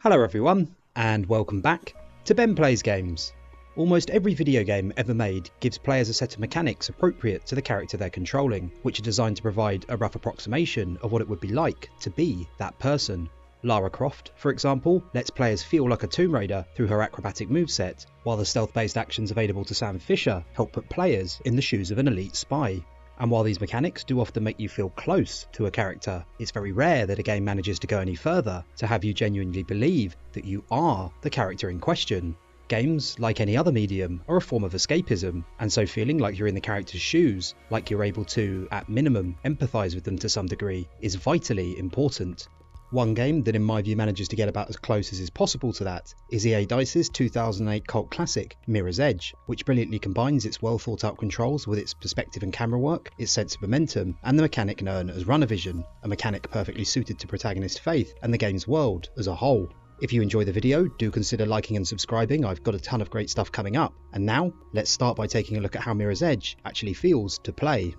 Hello everyone, and welcome back to Ben Plays Games. Almost every video game ever made gives players a set of mechanics appropriate to the character they're controlling, which are designed to provide a rough approximation of what it would be like to be that person. Lara Croft, for example, lets players feel like a Tomb Raider through her acrobatic moveset, while the stealth-based actions available to Sam Fisher help put players in the shoes of an elite spy. And while these mechanics do often make you feel close to a character, it's very rare that a game manages to go any further to have you genuinely believe that you are the character in question. Games, like any other medium, are a form of escapism, and so feeling like you're in the character's shoes, like you're able to, at minimum, empathise with them to some degree, is vitally important. One game that in my view manages to get about as close as is possible to that is EA Dice's 2008 cult classic, Mirror's Edge, which brilliantly combines its well thought out controls with its perspective and camera work, its sense of momentum, and the mechanic known as runner vision, a mechanic perfectly suited to protagonist Faith and the game's world as a whole. If you enjoy the video, do consider liking and subscribing. I've got a ton of great stuff coming up. And now, let's start by taking a look at how Mirror's Edge actually feels to play.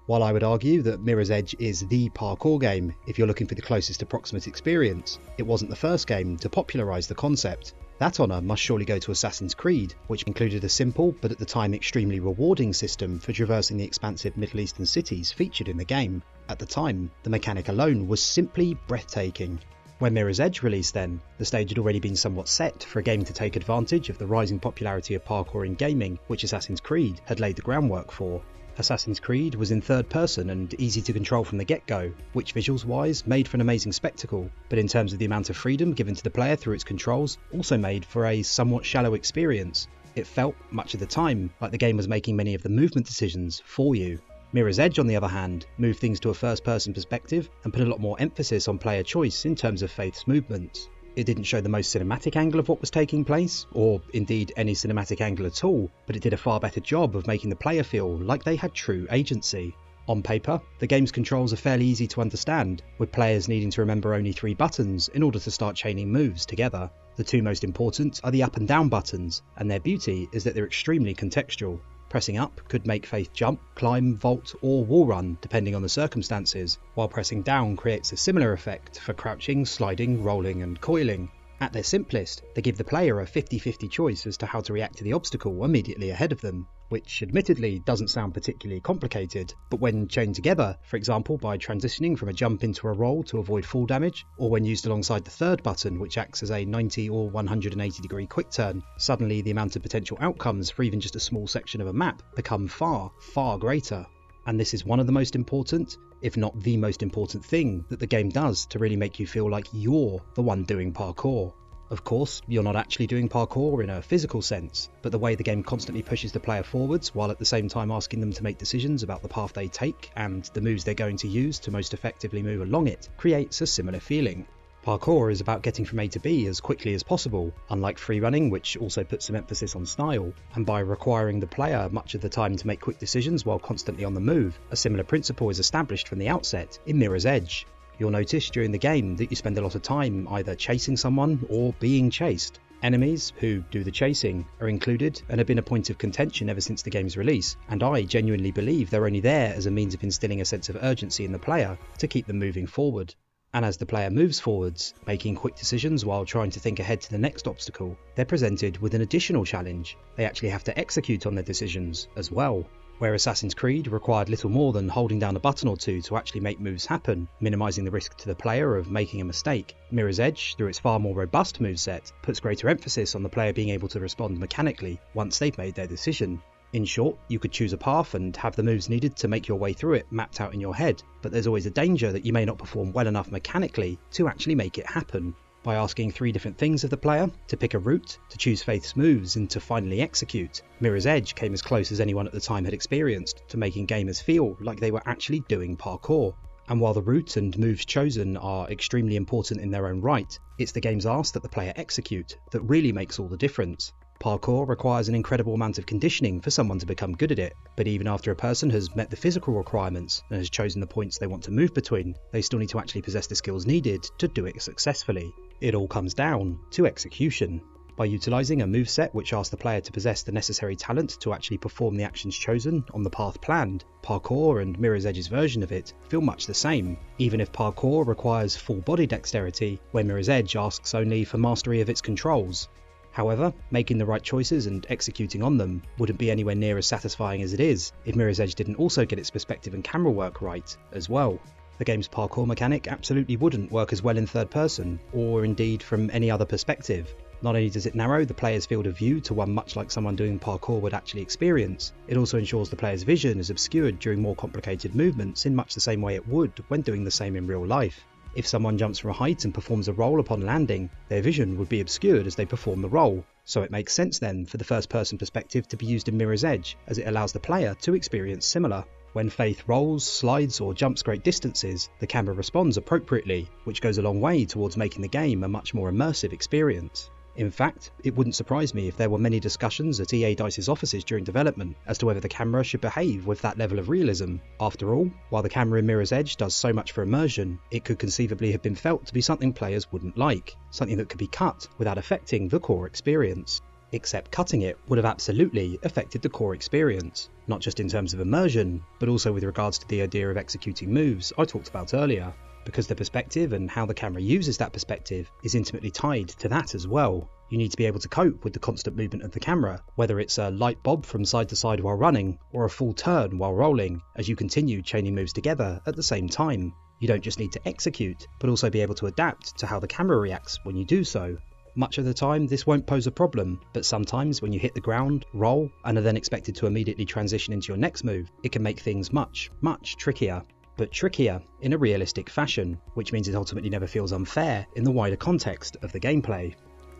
While I would argue that Mirror's Edge is the parkour game if you're looking for the closest approximate experience, it wasn't the first game to popularise the concept. That honour must surely go to Assassin's Creed, which included a simple but at the time extremely rewarding system for traversing the expansive Middle Eastern cities featured in the game. At the time, the mechanic alone was simply breathtaking. When Mirror's Edge released then, the stage had already been somewhat set for a game to take advantage of the rising popularity of parkour in gaming, which Assassin's Creed had laid the groundwork for. Assassin's Creed was in third person and easy to control from the get-go, which visuals wise made for an amazing spectacle, but in terms of the amount of freedom given to the player through its controls, also made for a somewhat shallow experience. It felt, much of the time, like the game was making many of the movement decisions for you. Mirror's Edge, on the other hand, moved things to a first-person perspective and put a lot more emphasis on player choice in terms of Faith's movements. It didn't show the most cinematic angle of what was taking place, or indeed any cinematic angle at all, but it did a far better job of making the player feel like they had true agency. On paper, the game's controls are fairly easy to understand, with players needing to remember only 3 buttons in order to start chaining moves together. The 2 most important are the up and down buttons, and their beauty is that they're extremely contextual. Pressing up could make Faith jump, climb, vault or wall run depending on the circumstances, while pressing down creates a similar effect for crouching, sliding, rolling and coiling. At their simplest, they give the player a 50-50 choice as to how to react to the obstacle immediately ahead of them, which admittedly doesn't sound particularly complicated, but when chained together, for example by transitioning from a jump into a roll to avoid fall damage, or when used alongside the third button which acts as a 90 or 180 degree quick turn, suddenly the amount of potential outcomes for even just a small section of a map become far, far greater. And this is one of the most important, if not the most important thing that the game does to really make you feel like you're the one doing parkour. Of course, you're not actually doing parkour in a physical sense, but the way the game constantly pushes the player forwards while at the same time asking them to make decisions about the path they take and the moves they're going to use to most effectively move along it creates a similar feeling. Parkour is about getting from A to B as quickly as possible, unlike freerunning, which also puts some emphasis on style, and by requiring the player much of the time to make quick decisions while constantly on the move, a similar principle is established from the outset in Mirror's Edge. You'll notice during the game that you spend a lot of time either chasing someone or being chased. Enemies, who do the chasing, are included and have been a point of contention ever since the game's release, and I genuinely believe they're only there as a means of instilling a sense of urgency in the player to keep them moving forward. And as the player moves forwards, making quick decisions while trying to think ahead to the next obstacle, they're presented with an additional challenge. They actually have to execute on their decisions as well. Where Assassin's Creed required little more than holding down a button or two to actually make moves happen, minimising the risk to the player of making a mistake, Mirror's Edge, through its far more robust moveset, puts greater emphasis on the player being able to respond mechanically once they've made their decision. In short, you could choose a path and have the moves needed to make your way through it mapped out in your head, but there's always a danger that you may not perform well enough mechanically to actually make it happen. By asking 3 different things of the player, to pick a route, to choose Faith's moves and to finally execute, Mirror's Edge came as close as anyone at the time had experienced to making gamers feel like they were actually doing parkour. And while the route and moves chosen are extremely important in their own right, it's the game's ask that the player execute that really makes all the difference. Parkour requires an incredible amount of conditioning for someone to become good at it, but even after a person has met the physical requirements and has chosen the points they want to move between, they still need to actually possess the skills needed to do it successfully. It all comes down to execution. By utilising a moveset which asks the player to possess the necessary talent to actually perform the actions chosen on the path planned, parkour and Mirror's Edge's version of it feel much the same, even if parkour requires full body dexterity, where Mirror's Edge asks only for mastery of its controls. However, making the right choices and executing on them wouldn't be anywhere near as satisfying as it is if Mirror's Edge didn't also get its perspective and camera work right as well. The game's parkour mechanic absolutely wouldn't work as well in third person, or indeed from any other perspective. Not only does it narrow the player's field of view to one much like someone doing parkour would actually experience, it also ensures the player's vision is obscured during more complicated movements in much the same way it would when doing the same in real life. If someone jumps from a height and performs a roll upon landing, their vision would be obscured as they perform the roll, so it makes sense then for the first person perspective to be used in Mirror's Edge, as it allows the player to experience similar. When Faith rolls, slides or jumps great distances, the camera responds appropriately, which goes a long way towards making the game a much more immersive experience. In fact, it wouldn't surprise me if there were many discussions at EA DICE's offices during development as to whether the camera should behave with that level of realism. After all, while the camera in Mirror's Edge does so much for immersion, it could conceivably have been felt to be something players wouldn't like, something that could be cut without affecting the core experience. Except cutting it would have absolutely affected the core experience, not just in terms of immersion, but also with regards to the idea of executing moves I talked about earlier, because the perspective and how the camera uses that perspective is intimately tied to that as well. You need to be able to cope with the constant movement of the camera, whether it's a light bob from side to side while running, or a full turn while rolling, as you continue chaining moves together at the same time. You don't just need to execute, but also be able to adapt to how the camera reacts when you do so. Much of the time this won't pose a problem, but sometimes when you hit the ground, roll, and are then expected to immediately transition into your next move, it can make things much trickier. But trickier in a realistic fashion, which means it ultimately never feels unfair in the wider context of the gameplay.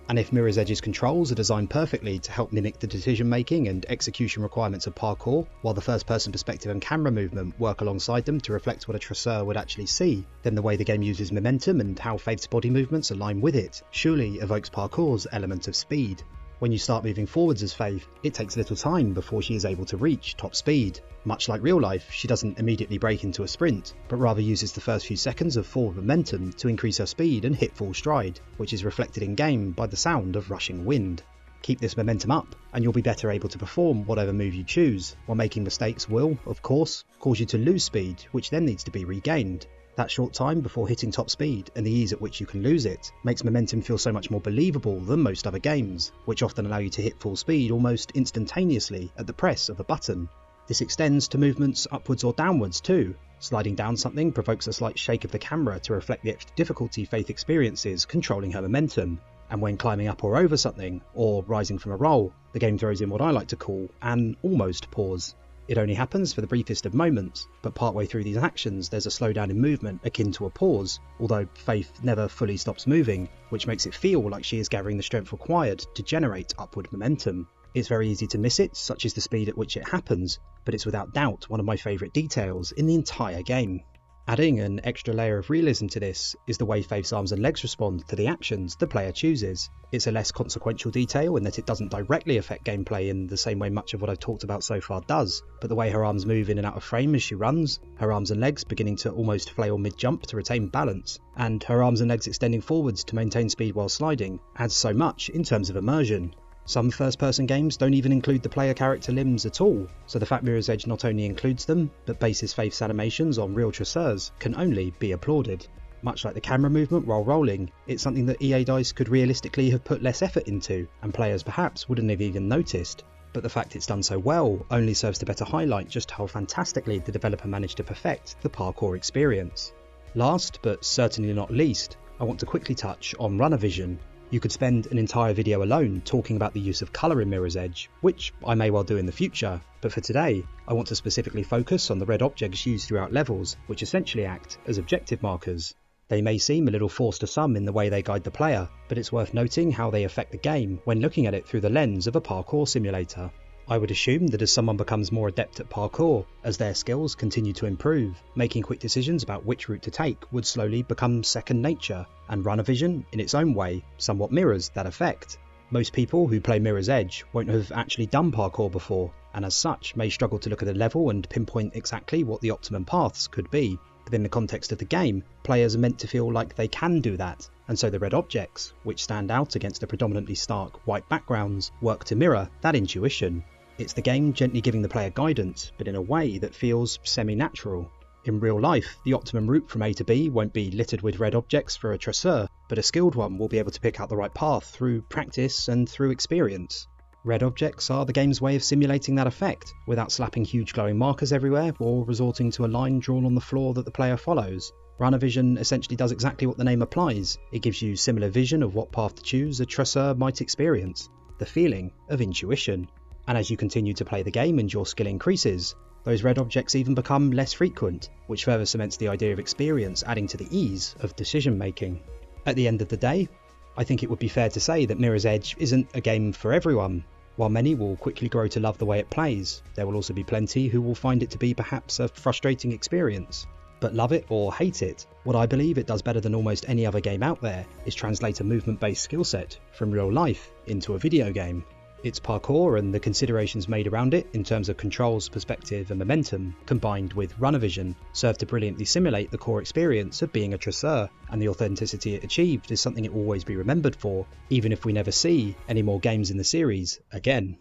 And if Mirror's Edge's controls are designed perfectly to help mimic the decision making and execution requirements of parkour, while the first person perspective and camera movement work alongside them to reflect what a tracer would actually see, then the way the game uses momentum and how Faith's body movements align with it surely evokes parkour's element of speed. When you start moving forwards as Faith, it takes little time before she is able to reach top speed. Much like real life, she doesn't immediately break into a sprint, but rather uses the first few seconds of forward momentum to increase her speed and hit full stride, which is reflected in-game by the sound of rushing wind. Keep this momentum up, and you'll be better able to perform whatever move you choose, while making mistakes will, of course, cause you to lose speed, which then needs to be regained. That short time before hitting top speed and the ease at which you can lose it makes momentum feel so much more believable than most other games, which often allow you to hit full speed almost instantaneously at the press of a button. This extends to movements upwards or downwards too. Sliding down something provokes a slight shake of the camera to reflect the extra difficulty Faith experiences controlling her momentum. And when climbing up or over something, or rising from a roll, the game throws in what I like to call an almost pause. It only happens for the briefest of moments, but partway through these actions there's a slowdown in movement akin to a pause, although Faith never fully stops moving, which makes it feel like she is gathering the strength required to generate upward momentum. It's very easy to miss it, such is the speed at which it happens, but it's without doubt one of my favourite details in the entire game. Adding an extra layer of realism to this is the way Faith's arms and legs respond to the actions the player chooses. It's a less consequential detail in that it doesn't directly affect gameplay in the same way much of what I've talked about so far does, but the way her arms move in and out of frame as she runs, her arms and legs beginning to almost flail mid-jump to retain balance, and her arms and legs extending forwards to maintain speed while sliding, adds so much in terms of immersion. Some first-person games don't even include the player character limbs at all, so the fact Mirror's Edge not only includes them, but bases Faith's animations on real tracers can only be applauded. Much like the camera movement while rolling, it's something that EA DICE could realistically have put less effort into, and players perhaps wouldn't have even noticed. But the fact it's done so well only serves to better highlight just how fantastically the developer managed to perfect the parkour experience. Last, but certainly not least, I want to quickly touch on runner vision. You could spend an entire video alone talking about the use of colour in Mirror's Edge, which I may well do in the future, but for today, I want to specifically focus on the red objects used throughout levels, which essentially act as objective markers. They may seem a little forced to some in the way they guide the player, but it's worth noting how they affect the game when looking at it through the lens of a parkour simulator. I would assume that as someone becomes more adept at parkour, as their skills continue to improve, making quick decisions about which route to take would slowly become second nature, and runner vision, in its own way, somewhat mirrors that effect. Most people who play Mirror's Edge won't have actually done parkour before, and as such may struggle to look at a level and pinpoint exactly what the optimum paths could be. But in the context of the game, players are meant to feel like they can do that, and so the red objects, which stand out against the predominantly stark white backgrounds, work to mirror that intuition. It's the game gently giving the player guidance, but in a way that feels semi-natural. In real life, the optimum route from A to B won't be littered with red objects for a tracer, but a skilled one will be able to pick out the right path through practice and through experience. Red objects are the game's way of simulating that effect, without slapping huge glowing markers everywhere or resorting to a line drawn on the floor that the player follows. Runner vision essentially does exactly what the name implies. It gives you similar vision of what path to choose a tracer might experience, the feeling of intuition. And as you continue to play the game and your skill increases, those red objects even become less frequent, which further cements the idea of experience adding to the ease of decision making. At the end of the day, I think it would be fair to say that Mirror's Edge isn't a game for everyone. While many will quickly grow to love the way it plays, there will also be plenty who will find it to be perhaps a frustrating experience. But love it or hate it, what I believe it does better than almost any other game out there is translate a movement-based skill set from real life into a video game. Its parkour and the considerations made around it in terms of controls, perspective and momentum, combined with runner vision, serve to brilliantly simulate the core experience of being a tracer, and the authenticity it achieved is something it will always be remembered for, even if we never see any more games in the series again.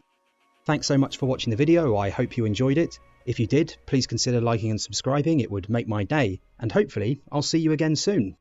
Thanks so much for watching the video, I hope you enjoyed it. If you did, please consider liking and subscribing, it would make my day, and hopefully I'll see you again soon.